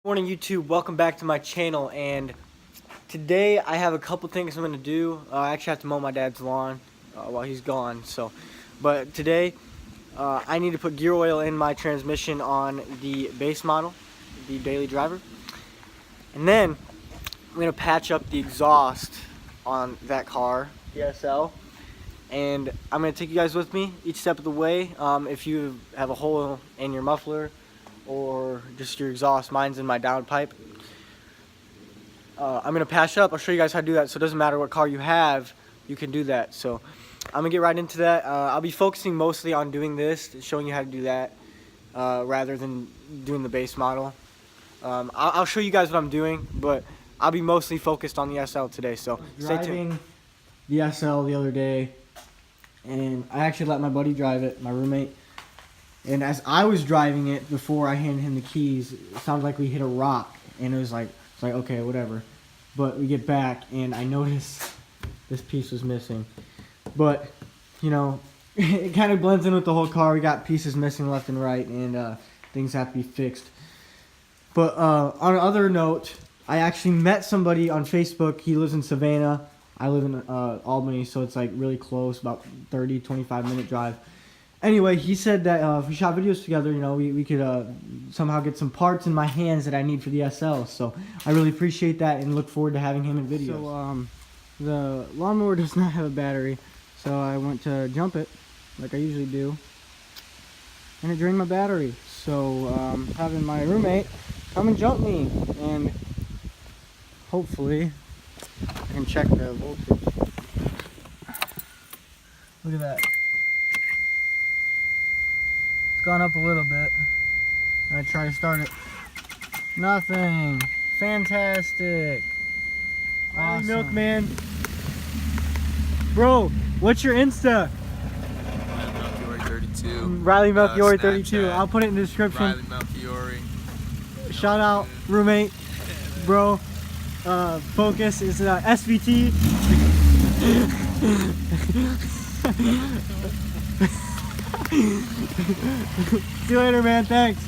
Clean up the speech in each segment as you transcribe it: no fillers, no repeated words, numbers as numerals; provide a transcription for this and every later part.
Morning YouTube, welcome back to my channel, and today I have a couple things I'm going to do. I actually have to mow my dad's lawn while he's gone, but today I need to put gear oil in my transmission on the base model, the daily driver, and then I'm going to patch up the exhaust on that car, the SL, and I'm going to take you guys with me each step of the way. If you have a hole in your muffler or just your exhaust, mine's in my downpipe, I'm going to patch it up. I'll show you guys how to do that, so it doesn't matter what car you have, you can do that. So I'm going to get right into that. I'll be focusing mostly on doing this, showing you how to do that, rather than doing the base model. I'll show you guys what I'm doing, but I'll be mostly focused on the SL today, so stay tuned. The SL the other day, and I actually let my buddy drive it, my roommate. And as I was driving it before I handed him the keys, it sounded like we hit a rock, and it was like okay, whatever. But we get back, and I noticed this piece was missing. But you know, it kind of blends in with the whole car. We got pieces missing left and right, and things have to be fixed. But on another note, I actually met somebody on Facebook. He lives in Savannah. I live in Albany, so it's like really close, about 25-minute drive. Anyway, he said that if we shot videos together, you know, we could somehow get some parts in my hands that I need for the SL. So I really appreciate that and look forward to having him in videos. So the lawnmower does not have a battery, so I went to jump it like I usually do, and it drained my battery. So having my roommate come and jump me, and hopefully I can check the voltage. Look at that. Gone up a little bit. I try to start it. Nothing. Fantastic. Awesome. Riley Milkman. Bro, what's your Insta? Riley Melchiori 32. Riley Melchiori 32. I'll put it in the description. Riley Melchiori. Shout out, roommate, bro. Focus is SVT. See you later, man. Thanks.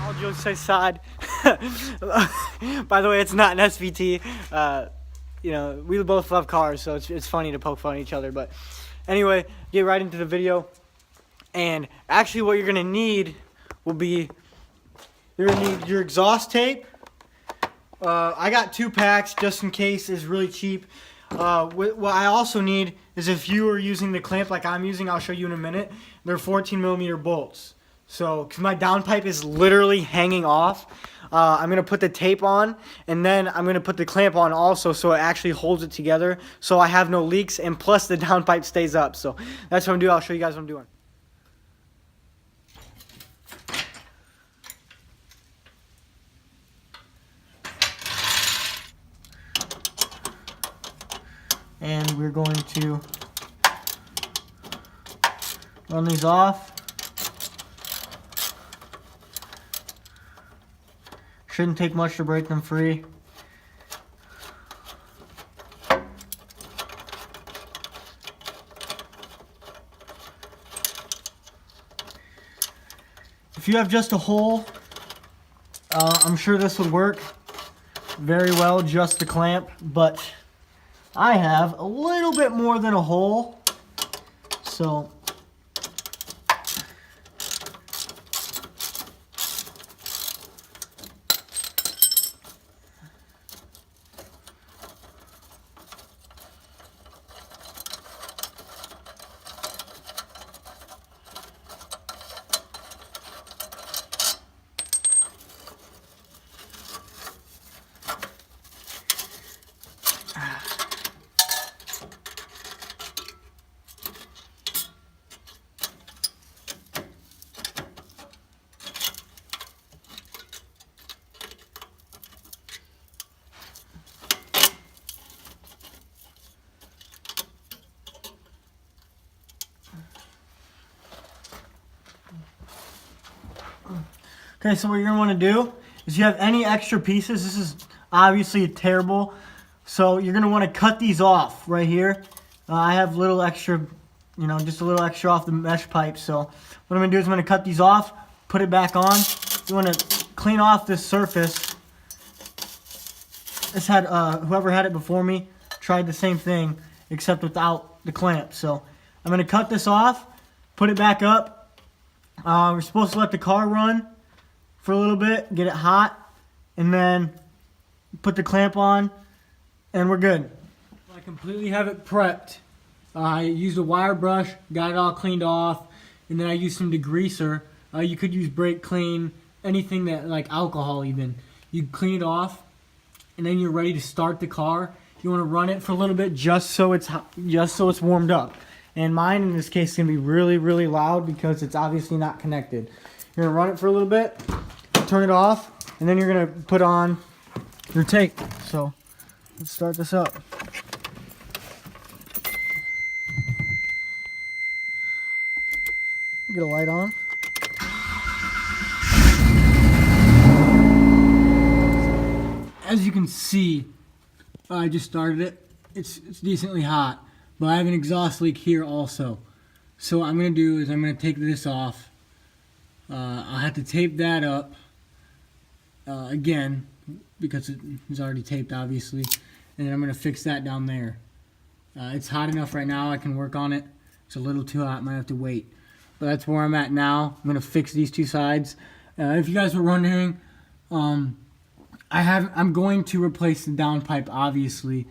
All jokes aside, by the way, it's not an SVT. You know, we both love cars, so it's funny to poke fun at each other. But anyway, get right into the video. And actually what you're going to need will be, you're going to need your exhaust tape. I got 2 packs just in case. It's really cheap. What I also need is, if you are using the clamp like I'm using, I'll show you in a minute, they're 14mm bolts. So, because my downpipe is literally hanging off, I'm going to put the tape on, and then I'm going to put the clamp on also, so it actually holds it together, so I have no leaks, and plus the downpipe stays up. So that's what I'm doing. I'll show you guys what I'm doing. And we're going to run these off. Shouldn't take much to break them free. If you have just a hole, I'm sure this would work very well, just the clamp, but I have a little bit more than a hole, so Okay, so what you're going to want to do is, you have any extra pieces, this is obviously terrible. So you're going to want to cut these off right here. I have a little extra, just a little extra off the mesh pipe. So what I'm going to do is I'm going to cut these off, put it back on. You want to clean off this surface. This had, whoever had it before me tried the same thing except without the clamp. So I'm going to cut this off, put it back up. We're supposed to let the car run for a little bit, get it hot, and then put the clamp on, and we're good. I completely have it prepped. I used a wire brush, got it all cleaned off, and then I used some degreaser. You could use brake clean, anything that, like alcohol even. You clean it off, and then you're ready to start the car. You want to run it for a little bit just so it's warmed up. And mine in this case is going to be really, really loud because it's obviously not connected. You're going to run it for a little bit, turn it off, and then you're going to put on your tape. So let's start this up. Get a light on. As you can see, I just started it. It's decently hot, but I have an exhaust leak here also. So what I'm going to do is I'm going to take this off. I'll have to tape that up again because it's already taped obviously, and then I'm going to fix that down there. It's hot enough right now, I can work on it. It's a little too hot, might have to wait. But that's where I'm at now. I'm going to fix these two sides. If you guys were wondering, I'm going to replace the downpipe obviously.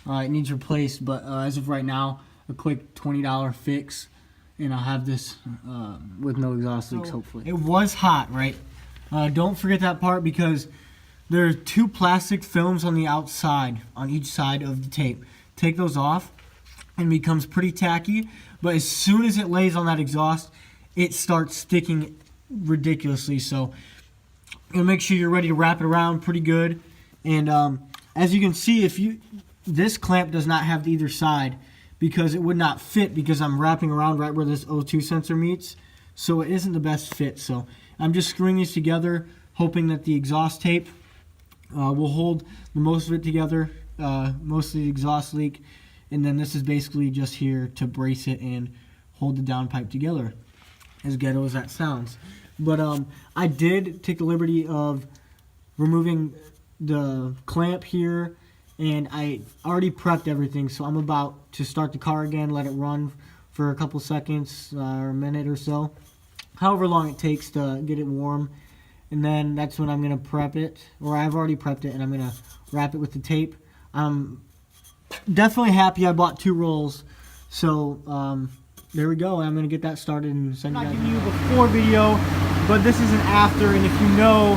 It needs replaced, but as of right now, a quick $20 fix, and I'll have this with no exhaust leaks, hopefully. It was hot, right? Don't forget that part because there are two plastic films on the outside, on each side of the tape. Take those off, and it becomes pretty tacky, but as soon as it lays on that exhaust, it starts sticking ridiculously. So you'll make sure you're ready to wrap it around pretty good. And as you can see, this clamp does not have either side because it would not fit because I'm wrapping around right where this O2 sensor meets. So it isn't the best fit. So I'm just screwing these together, hoping that the exhaust tape will hold the most of it together, most of the exhaust leak. And then this is basically just here to brace it and hold the downpipe together, as ghetto as that sounds. But I did take the liberty of removing the clamp here, and I already prepped everything, so I'm about to start the car again, let it run for a couple seconds or a minute or so, however long it takes to get it warm, and then that's when I'm going to prep it, or I've already prepped it, and I'm going to wrap it with the tape. I'm definitely happy I bought 2 rolls, so there we go. I'm going to get that started and send you guys. I'm not giving you a before video, but this is an after, and if you know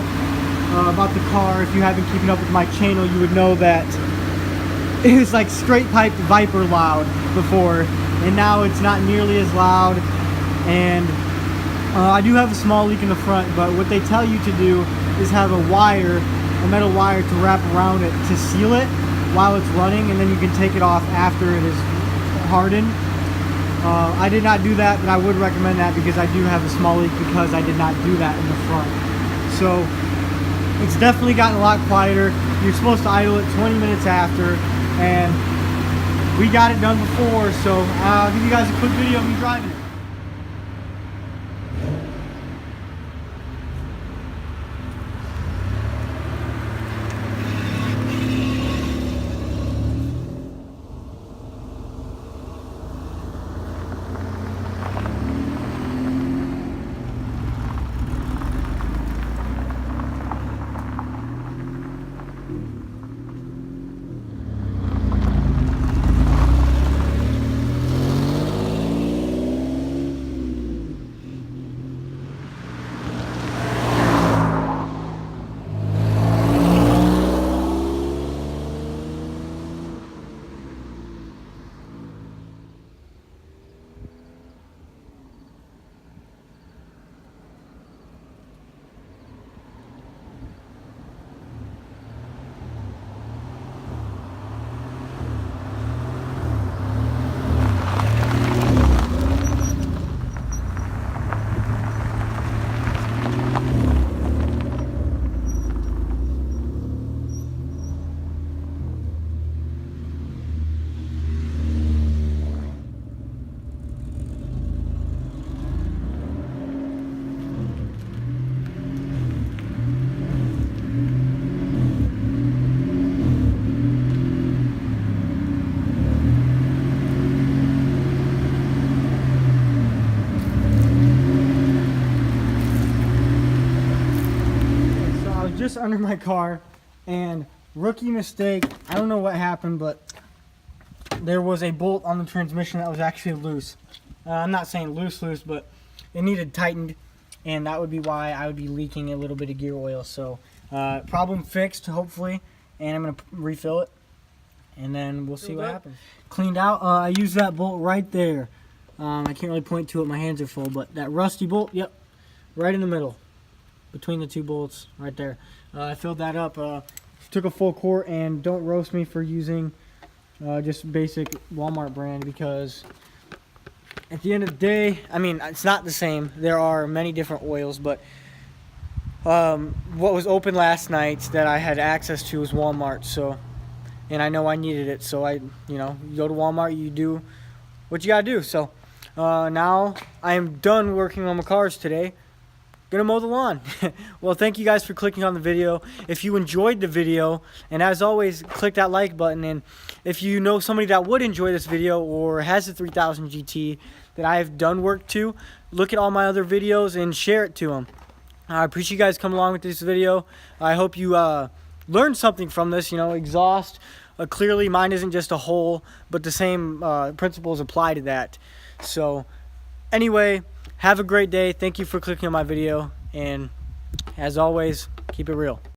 about the car, if you haven't keeping up with my channel, you would know that it was like straight piped Viper loud before, and now it's not nearly as loud. And I do have a small leak in the front, but what they tell you to do is have a metal wire to wrap around it to seal it while it's running, and then you can take it off after it is hardened. I did not do that, but I would recommend that because I do have a small leak because I did not do that in the front. So it's definitely gotten a lot quieter. You're supposed to idle it 20 minutes after, and we got it done before, so I'll give you guys a quick video of me driving it. my car, and rookie mistake, I don't know what happened, but there was a bolt on the transmission that was actually loose. I'm not saying loose, but it needed tightened, and that would be why I would be leaking a little bit of gear oil. So problem fixed, hopefully, and I'm going to refill it, and then we'll see what happens. Cleaned out. I used that bolt right there. I can't really point to it, my hands are full, but that rusty bolt, yep, right in the middle, between the two bolts, right there. I filled that up, took a full quart, and don't roast me for using just basic Walmart brand, because at the end of the day, I mean, it's not the same. There are many different oils, but what was open last night that I had access to was Walmart, so, and I know I needed it, so you go to Walmart, you do what you gotta do. So now I am done working on my cars today. Gonna mow the lawn. Well, thank you guys for clicking on the video. If you enjoyed the video, and as always, click that like button, and if you know somebody that would enjoy this video or has a 3000 GT that I have done work to, look at all my other videos and share it to them. I appreciate you guys coming along with this video. I hope you learned something from this. Exhaust, clearly mine isn't just a hole, but the same principles apply to that. So anyway, have a great day. Thank you for clicking on my video, and as always, keep it real.